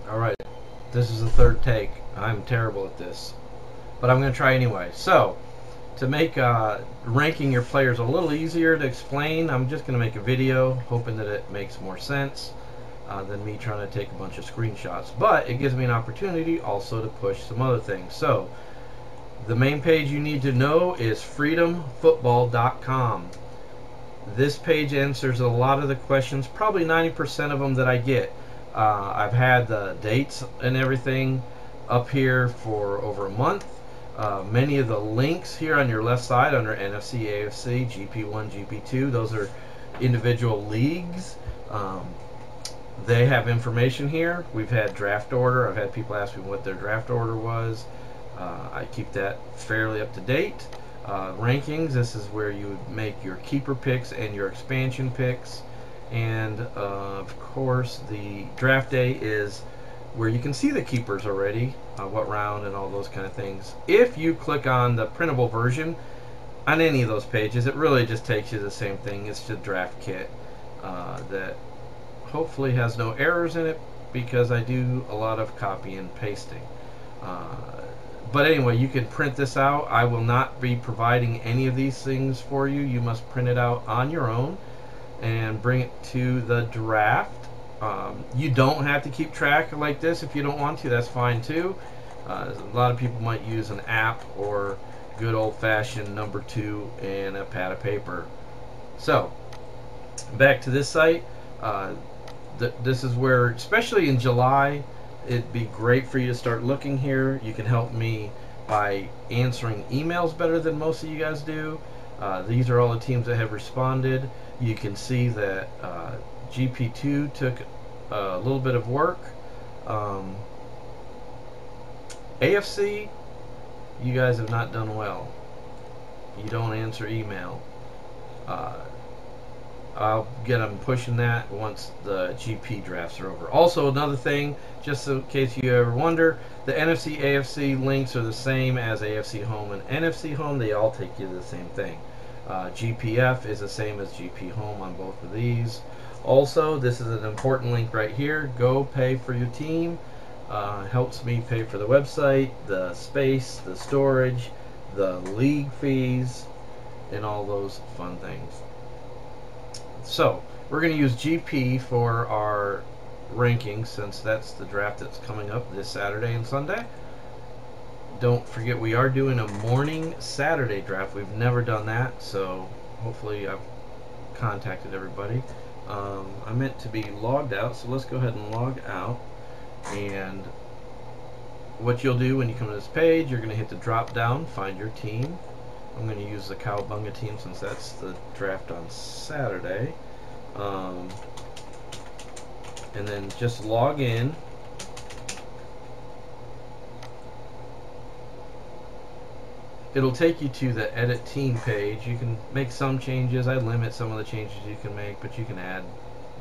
Alright, this is the third take. I'm terrible at this, but I'm going to try anyway. So, to make ranking your players a little easier to explain, I'm just going to make a video, hoping that it makes more sense than me trying to take a bunch of screenshots. But it gives me an opportunity also to push some other things. So, the main page you need to know is freedomfootball.com. This page answers a lot of the questions, probably 90% of them that I get. I've had the dates and everything up here for over a month. Many of the links here on your left side under NFC, AFC, GP1, GP2, those are individual leagues. They have information here. We've had draft order. I've had people ask me what their draft order was. I keep that fairly up to date. Rankings, this is where you would make your keeper picks and your expansion picks. And of course, the draft day is where you can see the keepers already, what round and all those kind of things. If you click on the printable version on any of those pages, it really just takes you to the same thing. It's the draft kit that hopefully has no errors in it, because I do a lot of copy and pasting. But anyway, you can print this out. I will not be providing any of these things for you. You must print it out on your own and bring it to the draft. You don't have to keep track like this. If you don't want to, that's fine too. A lot of people might use an app or good old-fashioned number 2 and a pad of paper. So back to this site. This is where, especially in July, it'd be great for you to start looking here. You can help me by answering emails better than most of you guys do. These are all the teams that have responded. You can see that GP2 took a little bit of work. AFC, you guys have not done well. You don't answer email. I'll get them pushing that once the GP drafts are over. Also, another thing, just in case you ever wonder, the NFC, AFC links are the same as AFC Home and NFC Home. They all take you to the same thing. GPF is the same as GP Home on both of these. Also, this is an important link right here. Go pay for your team. Helps me pay for the website, the space, the storage, the league fees, and all those fun things. So, we're going to use GP for our rankings, since that's the draft that's coming up this Saturday and Sunday. Don't forget, we are doing a morning Saturday draft. We've never done that, so hopefully I've contacted everybody. I meant to be logged out, so let's go ahead and log out. And what you'll do when you come to this page, you're going to hit the drop down, find your team. I'm going to use the Cowabunga team since that's the draft on Saturday. And then just log in. It'll take you to the edit team page. You can make some changes. I limit some of the changes you can make, but you can add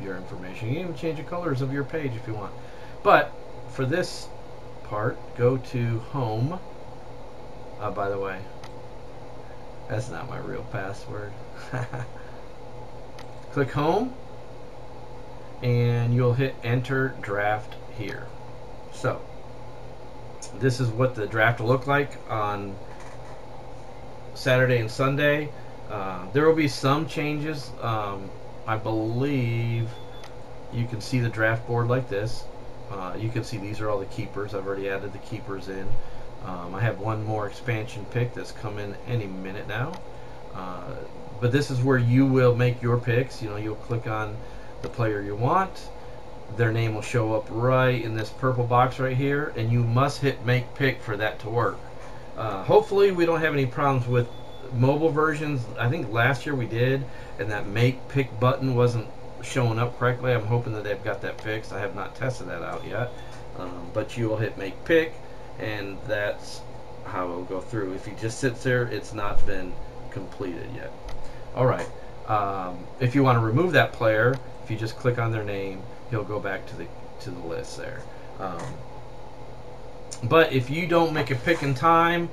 your information. You can even change the colors of your page if you want. But for this part, go to home. By the way, that's not my real password. Click home, and you'll hit enter draft here. So this is what the draft will look like on Saturday and Sunday. There will be some changes. I believe you can see the draft board like this. You can see these are all the keepers. I've already added the keepers in. I have one more expansion pick that's coming any minute now. But this is where you will make your picks. You know, you'll click on the player you want. Their name will show up right in this purple box right here, and you must hit make pick for that to work. Hopefully we don't have any problems with mobile versions. I think last year we did, and that make pick button wasn't showing up correctly. I'm hoping that they've got that fixed. I have not tested that out yet. But you will hit make pick, and that's how it'll go through. If he just sits there, it's not been completed yet. Alright, if you want to remove that player, if you just click on their name, he'll go back to the list there. But if you don't make a pick in time,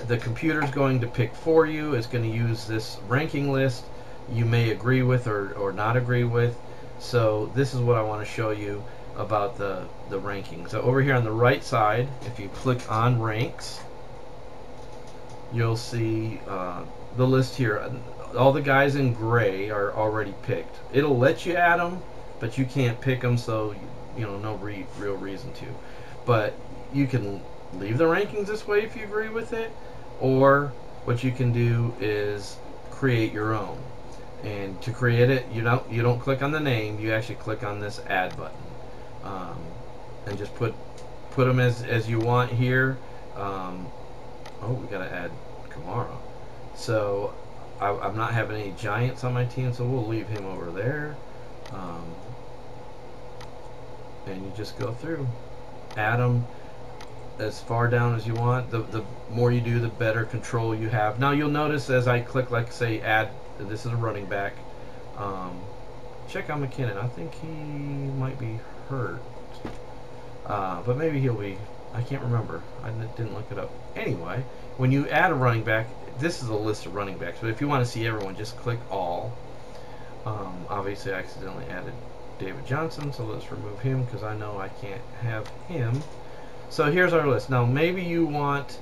the computer's going to pick for you. It's going to use this ranking list you may agree with or not agree with. So this is what I want to show you. about the rankings. So over here on the right side, if you click on ranks, you'll see the list here. All the guys in gray are already picked. It'll let you add them, but you can't pick them, so no real reason to. But you can leave the rankings this way if you agree with it, or what you can do is create your own. And to create it, you don't click on the name. You actually click on this add button, and just put them as you want here. Oh, we gotta add Kamara. So I'm not having any Giants on my team, so we'll leave him over there. And you just go through, add them as far down as you want. The more you do, the better control you have. Now you'll notice as I click, like say add, this is a running back. Check out McKinnon. I think he might be hurt, but maybe he'll be. I can't remember. I didn't look it up. Anyway, when you add a running back, this is a list of running backs. But if you want to see everyone, just click all. Obviously, I accidentally added David Johnson, so let's remove him because I know I can't have him. So here's our list. Now maybe you want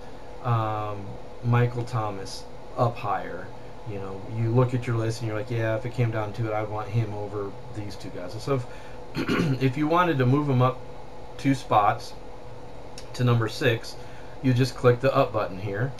Michael Thomas up higher. You look at your list and you're like, yeah, if it came down to it, I'd want him over these two guys. So if you wanted to move him up 2 spots to number 6, you just click the up button here.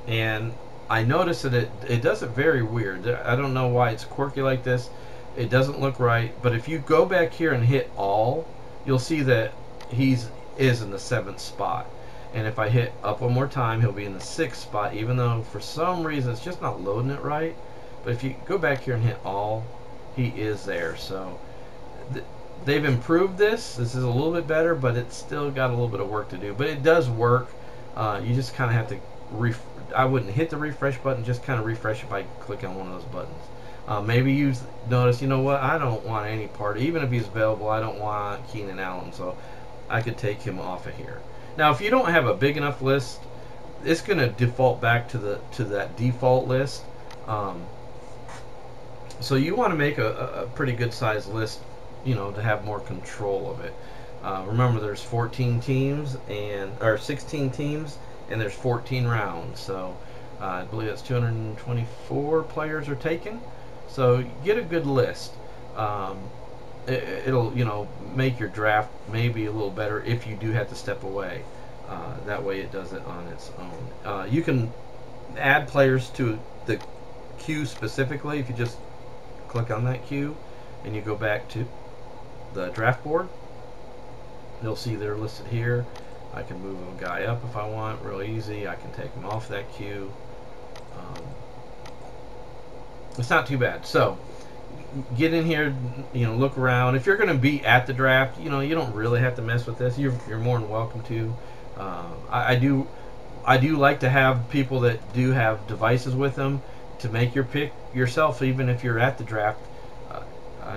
And I noticed that it does it very weird. I don't know why it's quirky like this. It doesn't look right. But if you go back here and hit all, you'll see that is in the 7th spot. And if I hit up one more time, he'll be in the 6th spot, even though for some reason it's just not loading it right. But if you go back here and hit all, he is there. So they've improved this. This is a little bit better, but it's still got a little bit of work to do. But it does work. You just kind of have to I wouldn't hit the refresh button, just kind of refresh it by clicking on one of those buttons. Maybe you notice, you know what, I don't want any part, even if he's available, I don't want Keenan Allen, so I could take him off of here. Now, if you don't have a big enough list, it's going to default back to that default list. So you want to make a pretty good sized list, to have more control of it. Remember, there's 16 teams, and there's 14 rounds. So I believe that's 224 players are taken. So get a good list. It'll make your draft maybe a little better if you do have to step away. That way it does it on its own. You can add players to the queue specifically if you just click on that queue and you go back to the draft board. You'll see they're listed here. I can move a guy up if I want, real easy. I can take him off that queue. It's not too bad. So get in here, look around. If you're going to be at the draft, you don't really have to mess with this. You're more than welcome to. I do like to have people that do have devices with them to make your pick yourself, even if you're at the draft.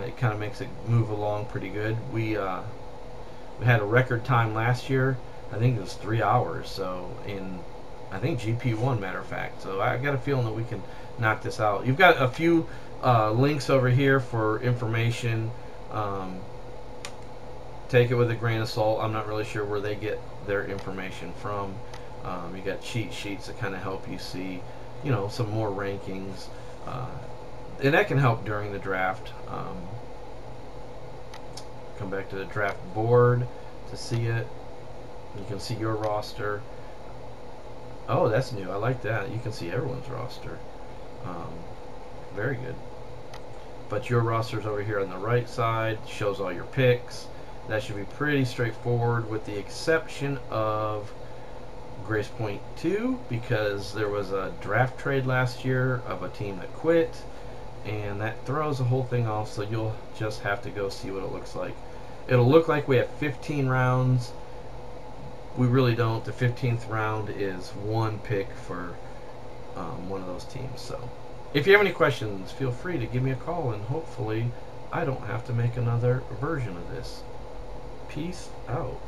It kind of makes it move along pretty good. We had a record time last year. I think it was 3 hours. So I think GP1, matter of fact. So I got a feeling that we can knock this out. You've got a few links over here for information. Take it with a grain of salt. I'm not really sure where they get their information from. You got cheat sheets that kind of help you see, some more rankings, and that can help during the draft. Come back to the draft board to see it. You can see your roster. Oh, that's new. I like that. You can see everyone's roster. Very good. But your roster's over here on the right side. Shows all your picks. That should be pretty straightforward, with the exception of Grace Point 2, because there was a draft trade last year of a team that quit, and that throws the whole thing off. So you'll just have to go see what it looks like. It'll look like we have 15 rounds. We really don't. The 15th round is one pick for one of those teams. So if you have any questions, feel free to give me a call, and hopefully I don't have to make another version of this. Peace out.